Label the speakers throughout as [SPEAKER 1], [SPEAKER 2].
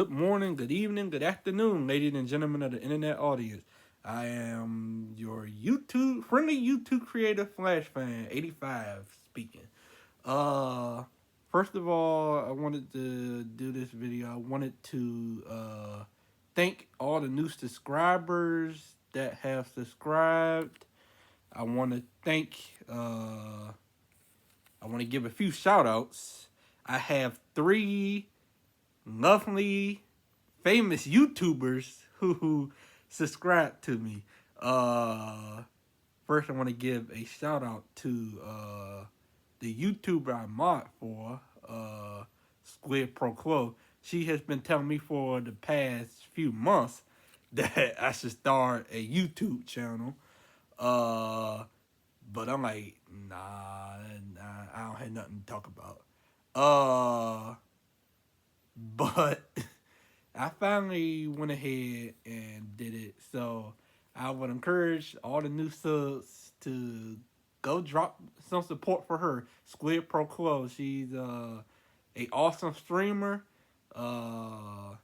[SPEAKER 1] Good morning, good evening, good afternoon, ladies and gentlemen of the internet audience. I am your friendly YouTube creator Flash fan 85 speaking. Uh First of all, I wanted to do this video. I wanted to thank all the new subscribers that have subscribed. I want to thank I want to give a few shout outs. I have three lovely famous YouTubers who subscribe to me. Uh, First, I want to give a shout out to the YouTuber I mod for, Squid Pro Clo. She has been telling me for the past few months that I should start a YouTube channel. Uh, but I'm like, I don't have nothing to talk about. But I finally went ahead and did it. So I would encourage all the new subs to go drop some support for her. Squid Pro Clo. She's a awesome streamer. I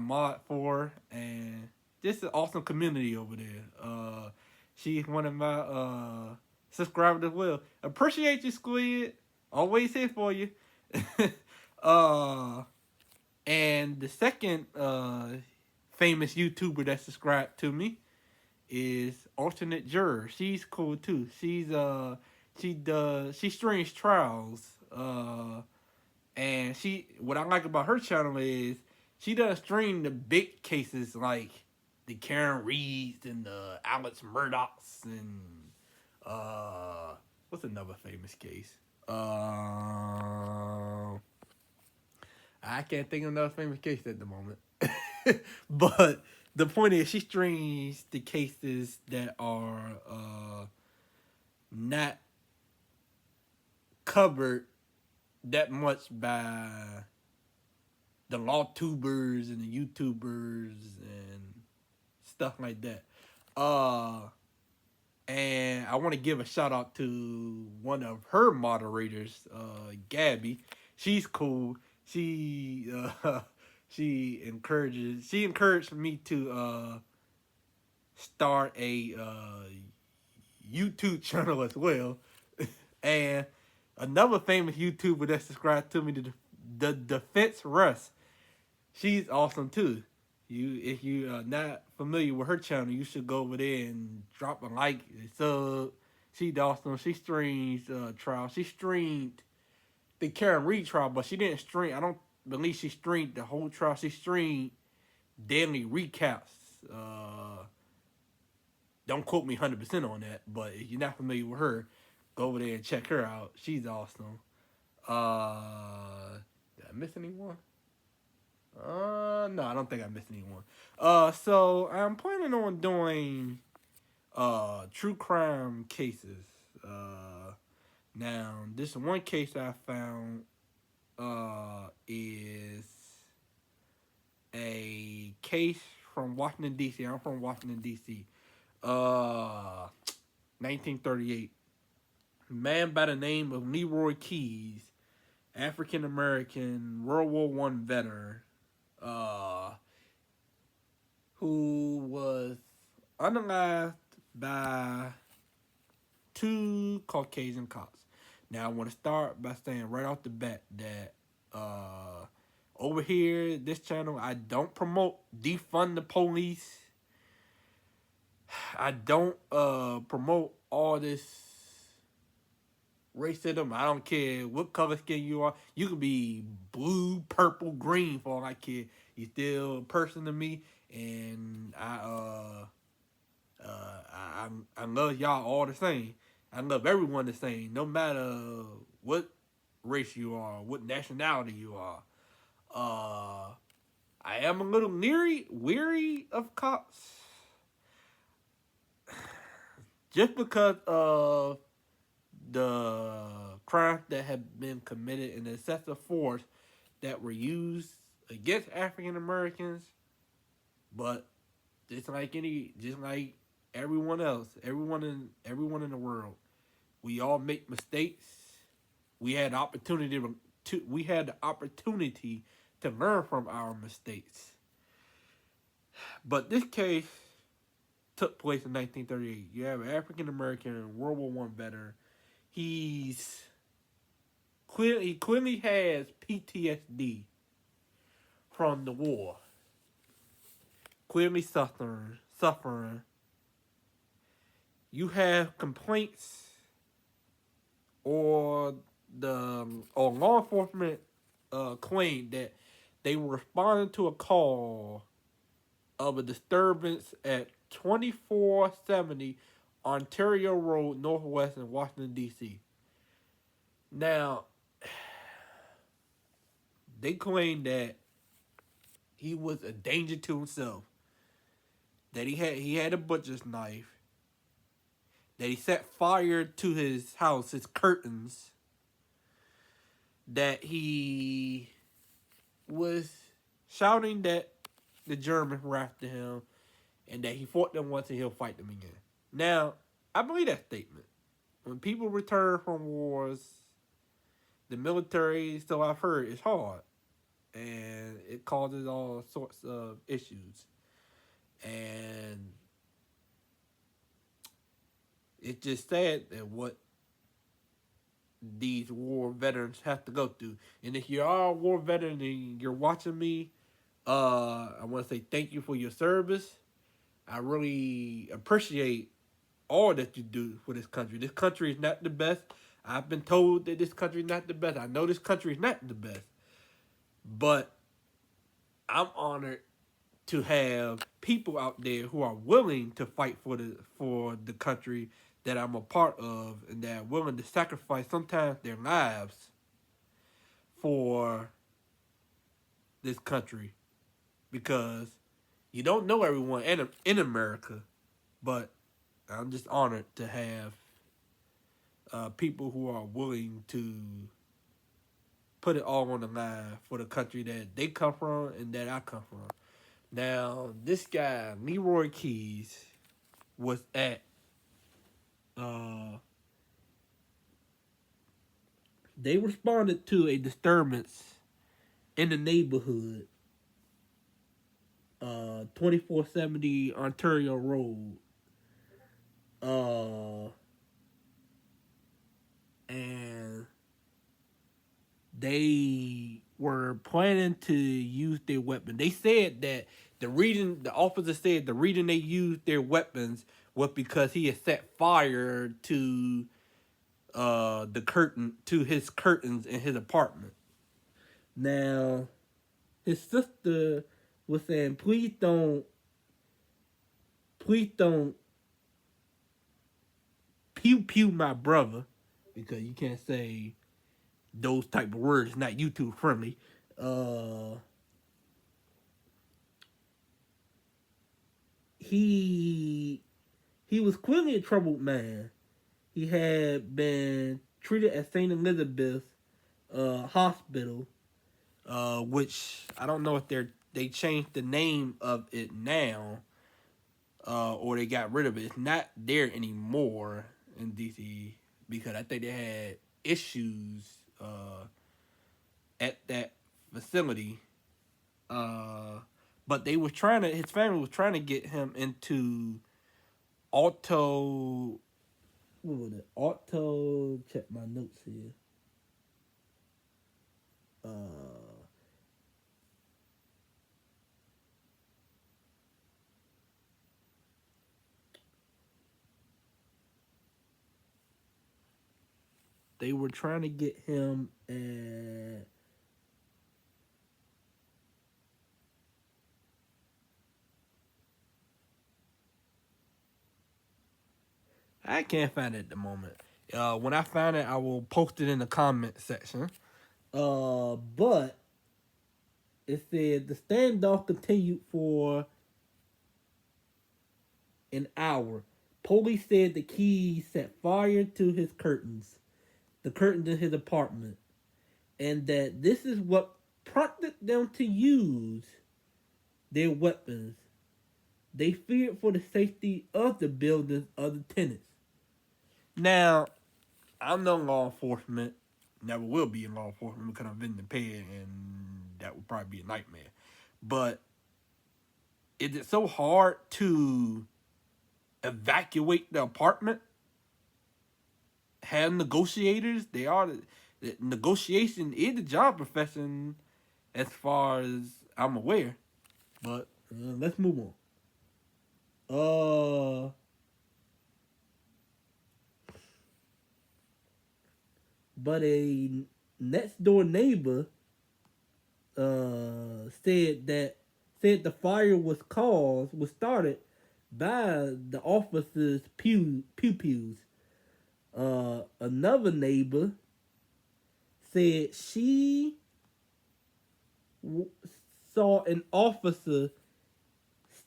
[SPEAKER 1] mod for her, and just an awesome community over there. She's one of my subscribers as well. Appreciate you, Squid. Always here for you. uh and the second famous YouTuber that subscribed to me is Alternate Juror. She's cool too. She streams trials. And what I like about her channel is she doesn't stream the big cases like the Karen Reeds and the Alex Murdochs and what's another famous case? I can't think of another famous case at the moment. But the point is, she streams the cases that are not covered that much by the law tubers and the YouTubers and stuff like that. And I want to give a shout out to one of her moderators, Gabby. She's cool. She she encouraged me to start a YouTube channel as well. And another famous YouTuber that subscribed to me, the Defense Russ. She's awesome too. If you are not familiar with her channel, you should go over there and drop a like, sub. She's awesome. She streams trial. She streamed the Karen Reed trial, but she didn't stream. I don't believe she streamed the whole trial. She streamed daily recaps. Don't quote me 100% on that, but if you're not familiar with her, go over there and check her out. She's awesome. Did I miss anyone? No, I don't think I missed anyone. So I'm planning on doing true crime cases. Now this one case I found is a case from Washington D.C. I'm from Washington D.C. 1938. Man by the name of Leroy Keyes, African American World War One veteran, who was unalived by two Caucasian cops. Now I want to start by saying right off the bat that over here, this channel, I don't promote defund the police. I don't promote all this racism. I don't care what color skin you are. You could be blue, purple, green for all I care. You still a person to me, and I love y'all all the same. I love everyone the same, no matter what race you are, what nationality you are. I am a little weary of cops, just because of the crimes that have been committed and the excessive force that were used against African Americans. But just like everyone else, everyone in the world, we all make mistakes. We had the opportunity to learn from our mistakes. But this case took place in 1938. You have an African American World War One veteran. He clearly has PTSD from the war. Clearly suffering. You have complaints or law enforcement claim that they were responding to a call of a disturbance at 2470 Ontario Road, Northwest in Washington, D.C. Now, they claim that he was a danger to himself, that he had a butcher's knife, that he set fire to his house, his curtains, that he was shouting that the Germans were after him, and that he fought them once and he'll fight them again. Now, I believe that statement. When people return from wars, the military, so I've heard, is hard. And it causes all sorts of issues. And it's just sad that what these war veterans have to go through. And if you are a war veteran and you're watching me, I want to say thank you for your service. I really appreciate all that you do for this country. This country is not the best. I've been told that this country is not the best. I know this country is not the best. But I'm honored to have people out there who are willing to fight for the country that I'm a part of, and that are willing to sacrifice sometimes their lives for this country. Because you don't know everyone in America, but I'm just honored to have people who are willing to put it all on the line for the country that they come from and that I come from. Now, this guy, Leroy Keyes, was at they responded to a disturbance in the neighborhood, 2470 Ontario Road. And they were planning to use their weapon. They said that the officer said the reason they used their weapons was because he had set fire to his curtains in his apartment. Now, his sister was saying, please don't pew my brother, because you can't say those type of words. It's not YouTube friendly. He was clearly a troubled man. He had been treated at St. Elizabeth's hospital, which I don't know if they changed the name of it now, or they got rid of it. It's not there anymore in DC because I think they had issues at that facility. But his family was trying to get him into check my notes here. They were trying to get him at I can't find it at the moment. When I find it, I will post it in the comment section. But it said the standoff continued for an hour. Police said the Keyes set fire to his curtains, the curtains in his apartment, and that this is what prompted them to use their weapons. They feared for the safety of the buildings of the tenants. Now, I'm no law enforcement, never will be in law enforcement because I've been in the pay and that would probably be a nightmare. But is it so hard to evacuate the apartment? Have negotiators. They are the negotiation is the job profession, as far as I'm aware. But let's move on. But a next door neighbor said the fire was started by the officers' pews. Another neighbor said she saw an officer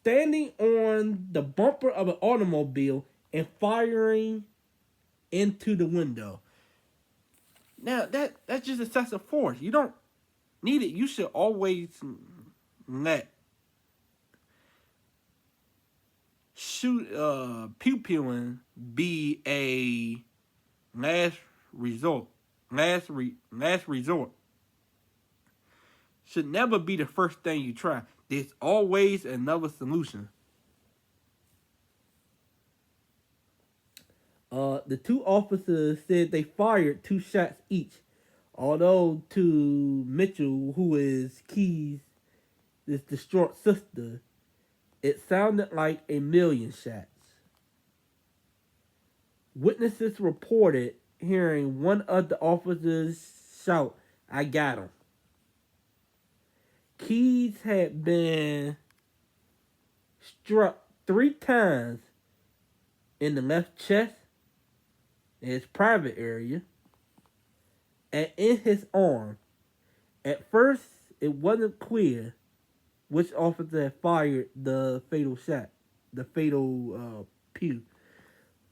[SPEAKER 1] standing on the bumper of an automobile and firing into the window. Now that's just excessive force. You don't need it. You should always let pew pewing be a last resort. Last resort. Should never be the first thing you try. There's always another solution. The two officers said they fired 2 shots each, although to Mitchell, who is Keyes' distraught sister, it sounded like 1,000,000 shots. Witnesses reported hearing one of the officers shout, "I got him." Keyes had been struck 3 times in the left chest, in his private area, and in his arm. At first, it wasn't clear which officer had fired the fatal shot, the fatal pew.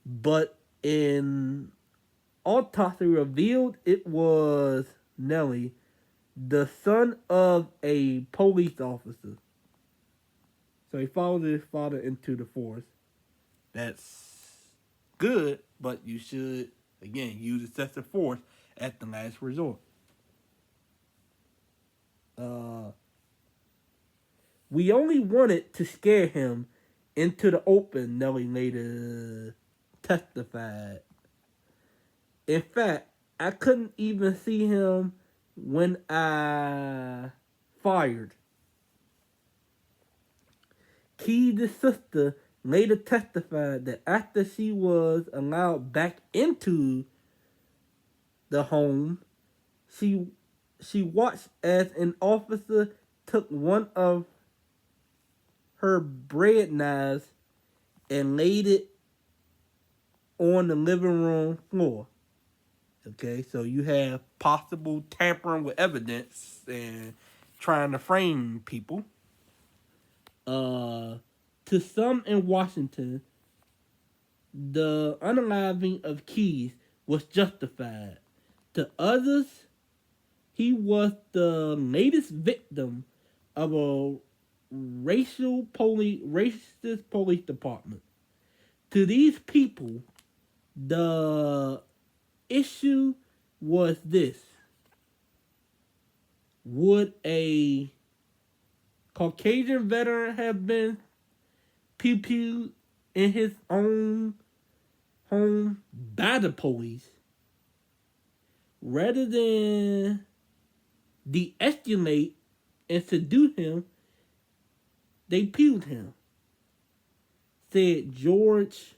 [SPEAKER 1] But an autopsy revealed it was Nellie, the son of a police officer. So he followed his father into the forest. That's good, but you should, again, use excessive force at the last resort. We only wanted to scare him into the open, Nellie later testified. In fact, I couldn't even see him when I fired. Keyes' sister later testified that after she was allowed back into the home, she watched as an officer took one of her bread knives and laid it on the living room floor. Okay, so you have possible tampering with evidence and trying to frame people. To some in Washington, the unaliving of Keyes was justified. To others, he was the latest victim of a racist police department. To these people, the issue was this: would a Caucasian veteran have been pew-pewed in his own home by the police? Rather than de-escalate and subdue him, they pewed him, said George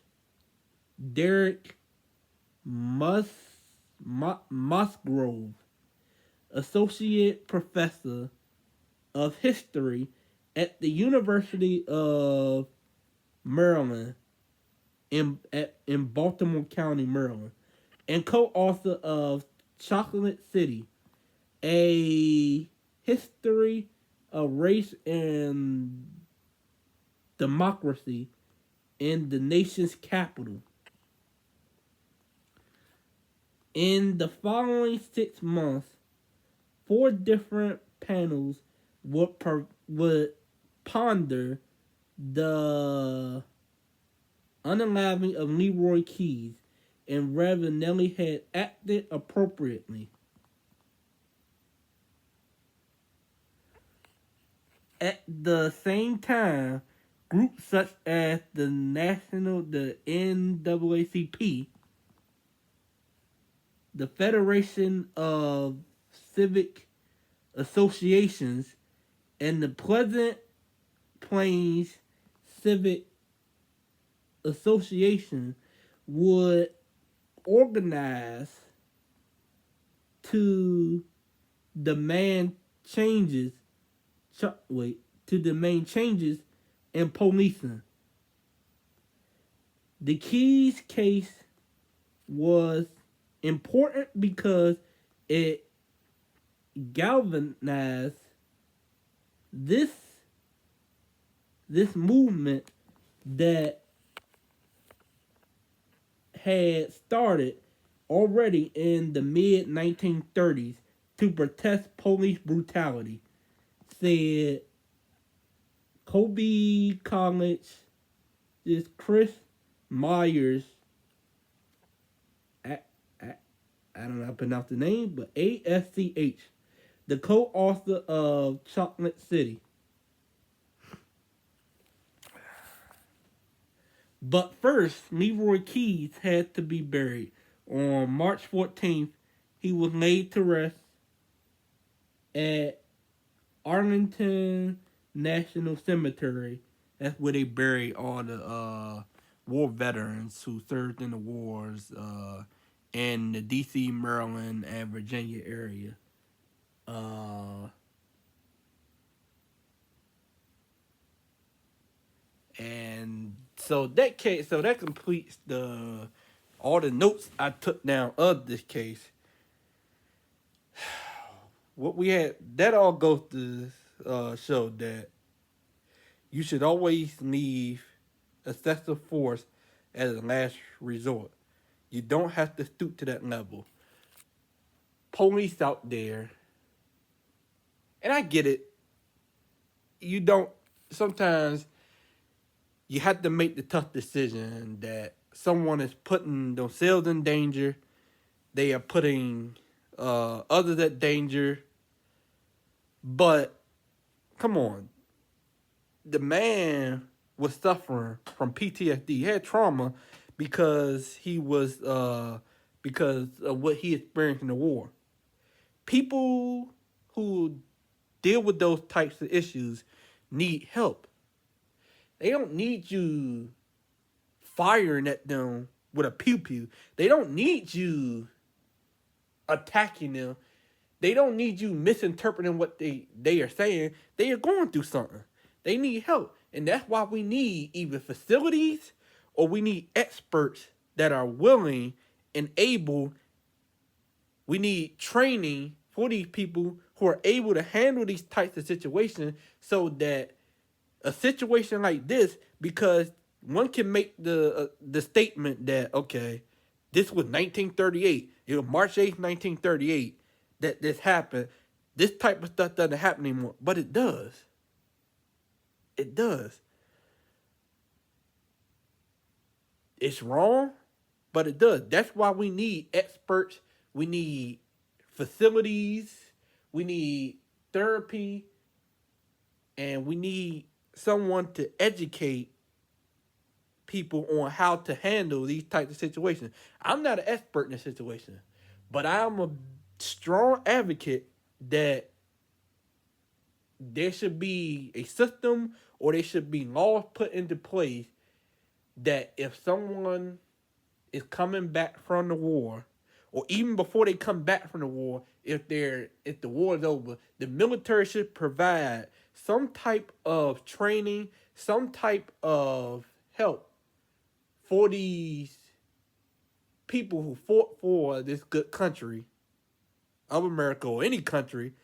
[SPEAKER 1] Derek Musgrove, associate professor of history at the University of Maryland in Baltimore County, Maryland, and co-author of Chocolate City, a history of race and democracy in the nation's capital. In the following 6 months, 4 different panels would ponder the unaliving of Leroy Keyes and whether Nellie had acted appropriately. At the same time, groups such as the NAACP, the Federation of Civic Associations, and the Pleasant Plains Civic Association would organize to demand changes. To demand changes in policing. The Keyes case was important because it galvanized this this movement that had started already in the mid 1930s to protest police brutality, said Kobe College, this Chris Myers, I don't know how to pronounce the name, but ASCH, the co-author of Chocolate City. But first, Leroy Keyes had to be buried. On March 14th, he was laid to rest at Arlington National Cemetery. That's where they bury all the war veterans who served in the wars in the D.C., Maryland, and Virginia area. And so that completes the all the notes I took down of this case. What we had, that all goes to show that you should always leave excessive force as a last resort. You don't have to stoop to that level. Police out there, and I get it. You don't, sometimes you have to make the tough decision that someone is putting themselves in danger. They are putting others at danger. But, come on. The man was suffering from PTSD. He had trauma because because of what he experienced in the war. People who deal with those types of issues need help. They don't need you firing at them with a pew-pew. They don't need you attacking them. They don't need you misinterpreting what they are saying. They are going through something. They need help. And that's why we need either facilities or we need experts that are willing and able. We need training for these people who are able to handle these types of situations so that a situation like this, because one can make the statement that, okay, this was 1938. It was March 8th, 1938 that this happened. This type of stuff doesn't happen anymore. But it does. It does. It's wrong, but it does. That's why we need experts. We need facilities. We need therapy. And we need someone to educate people on how to handle these types of situations. I'm not an expert in this situation, but I'm a strong advocate that there should be a system or there should be laws put into place that if someone is coming back from the war, or even before they come back from the war, if the war is over, the military should provide some type of training, some type of help for these people who fought for this good country of America or any country.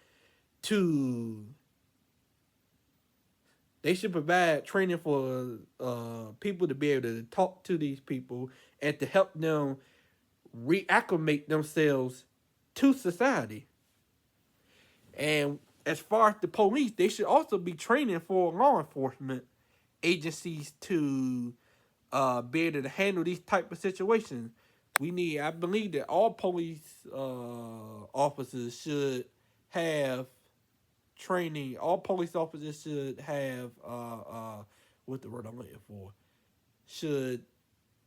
[SPEAKER 1] They should provide training for people to be able to talk to these people and to help them reacclimate themselves to society. And as far as the police, they should also be training for law enforcement agencies to be able to handle these type of situations. I believe that all police officers should have training. All police officers should have what the word I'm looking for, should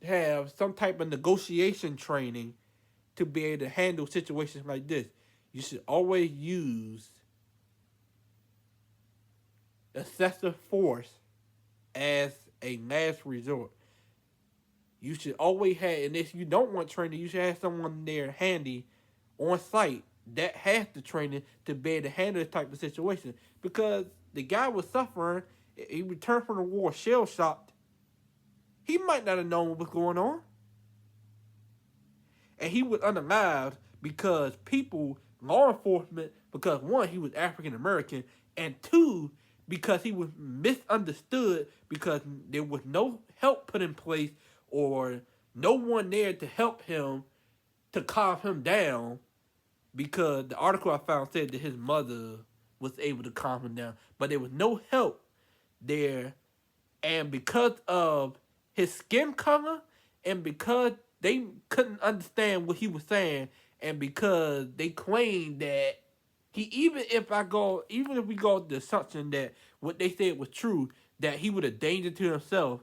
[SPEAKER 1] have some type of negotiation training to be able to handle situations like this. You should always use excessive force as a last resort. You should always have, and if you don't want training, you should have someone there handy on site that has the training to be able to handle this type of situation. Because the guy was suffering, he returned from the war shell shocked. He might not have known what was going on. And he was unalived because people, law enforcement, because one, he was African American, and two, because he was misunderstood because there was no help put in place or no one there to help him to calm him down, because the article I found said that his mother was able to calm him down, but there was no help there. And because of his skin color and because they couldn't understand what he was saying, and because they claimed that even if we go with the assumption that what they said was true, that he was a danger to himself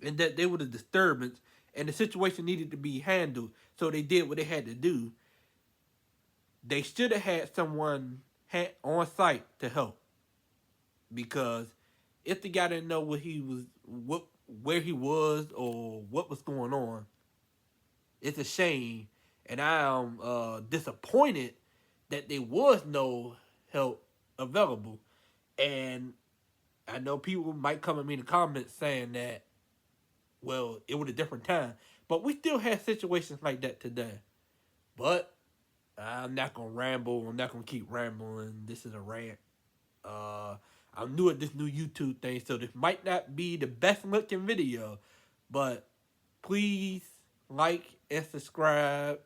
[SPEAKER 1] and that they were a disturbance and the situation needed to be handled, so they did what they had to do. They should have had someone on site to help, because if the guy didn't know where he was or what was going on, it's a shame, and I am disappointed that there was no help available. And I know people might come at me in the comments saying that, well, it was a different time, but we still have situations like that today. But I'm not gonna ramble. I'm not gonna keep rambling. This is a rant. I'm new at this new YouTube thing, so this might not be the best looking video, but please like and subscribe,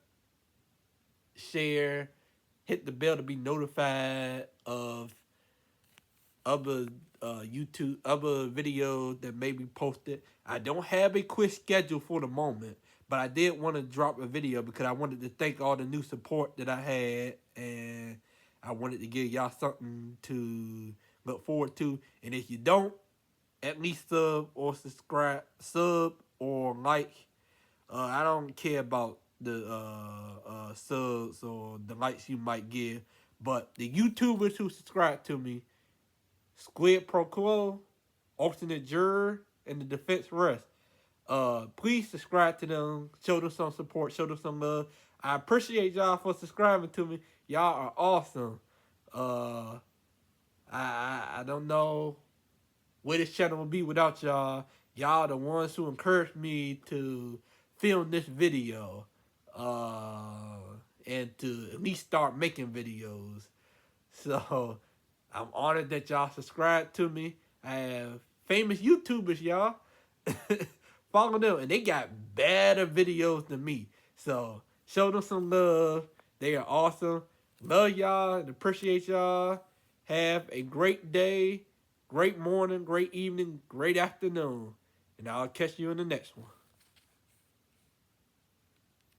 [SPEAKER 1] share, hit the bell to be notified of other other videos that may be posted. I don't have a quick schedule for the moment, but I did want to drop a video because I wanted to thank all the new support that I had, and I wanted to give y'all something to look forward to. And if you don't, at least sub or subscribe, sub or like. I don't care about the subs or the likes you might give, but the YouTubers who subscribe to me, Squid Pro Quo, Alternate Juror, and the Defense Rest, please subscribe to them, show them some support, show them some love. I appreciate y'all for subscribing to me. Y'all are awesome. I don't know where this channel would be without y'all. Y'all the ones who encouraged me to film this video, and to at least start making videos. So I'm honored that y'all subscribe to me. I have famous YouTubers, y'all. Follow them, and they got better videos than me. So show them some love. They are awesome. Love y'all and appreciate y'all. Have a great day, great morning, great evening, great afternoon. And I'll catch you in the next one.